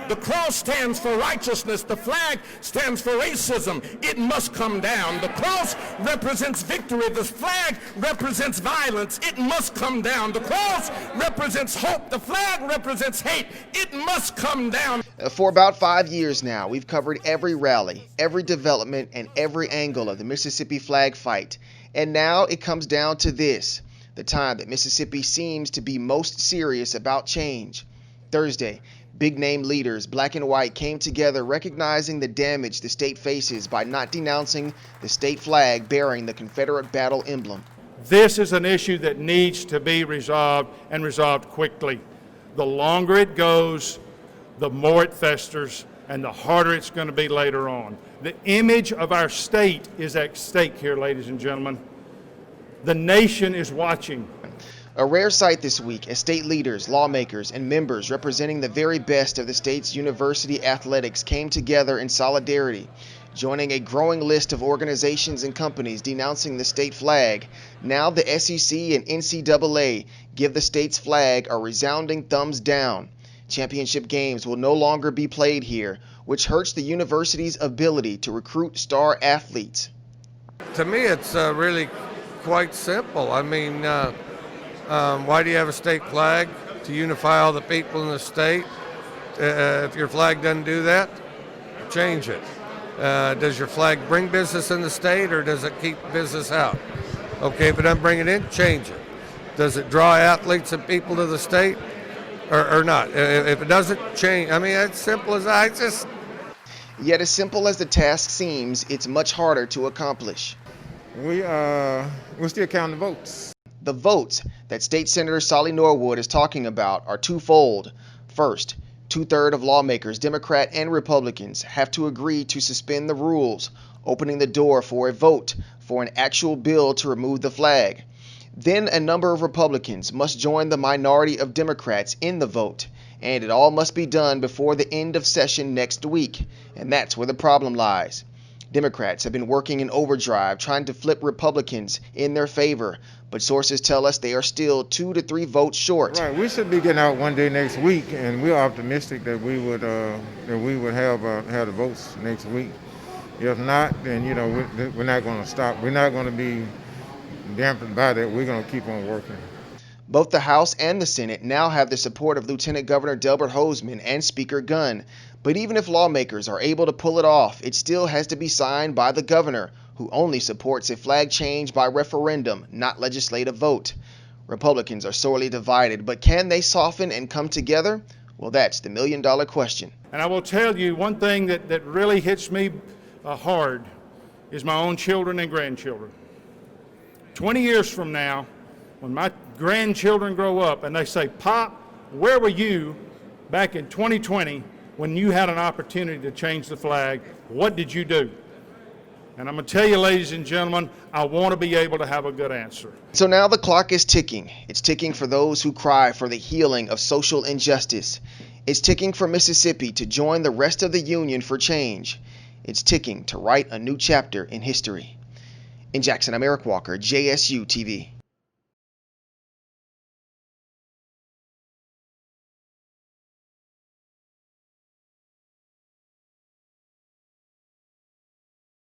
The cross stands for righteousness. The flag stands for racism. It must come down. The cross represents victory. The flag represents violence. It must come down. The cross represents hope. The flag represents hate. It must come down. For about 5 years now, we've covered every rally, every development, and every angle of the Mississippi flag fight. And now it comes down to this, the time that Mississippi seems to be most serious about change. Thursday, big-name leaders, black and white, came together recognizing the damage the state faces by not denouncing the state flag bearing the Confederate battle emblem. This is an issue that needs to be resolved, and resolved quickly. The longer it goes, the more it festers, and the harder it's going to be later on. The image of our state is at stake here, ladies and gentlemen. The nation is watching. A rare sight this week as state leaders, lawmakers, and members representing the very best of the state's university athletics came together in solidarity, joining a growing list of organizations and companies denouncing the state flag. Now the SEC and NCAA give the state's flag a resounding thumbs down. Championship games will no longer be played here, which hurts the university's ability to recruit star athletes. To me, it's really quite simple. I mean, why do you have a state flag? To unify all the people in the state. If your flag doesn't do that, change it. Does your flag bring business in the state, or does it keep business out? Okay, if it doesn't bring it in, change it. Does it draw athletes and people to the state, or not? If it doesn't change, I mean, it's simple as Yet as simple as the task seems, it's much harder to accomplish. We're still counting the votes. The votes that State Senator Solly Norwood is talking about are twofold. First, 2/3 of lawmakers, Democrat and Republicans, have to agree to suspend the rules, opening the door for a vote for an actual bill to remove the flag. Then a number of Republicans must join the minority of Democrats in the vote, and it all must be done before the end of session next week, and that's where the problem lies. Democrats have been working in overdrive trying to flip Republicans in their favor, but sources tell us they are still 2 to 3 votes short. Right, we should be getting out one day next week, and we're optimistic that we would have the votes next week. If not, then we're not going to stop. We're not going to be dampened by that. We're going to keep on working. Both the House and the Senate now have the support of Lieutenant Governor Delbert Hosemann and Speaker Gunn. But even if lawmakers are able to pull it off, it still has to be signed by the governor, who only supports a flag change by referendum, not legislative vote. Republicans are sorely divided, but can they soften and come together? Well, that's the million-dollar question. And I will tell you one thing that really hits me hard is my own children and grandchildren. 20 years from now, when my grandchildren grow up and they say, "Pop, where were you back in 2020 when you had an opportunity to change the flag? What did you do?" And I'm going to tell you, ladies and gentlemen, I want to be able to have a good answer. So now the clock is ticking. It's ticking for those who cry for the healing of social injustice. It's ticking for Mississippi to join the rest of the union for change. It's ticking to write a new chapter in history. In Jackson, I'm Eric Walker, JSU-TV.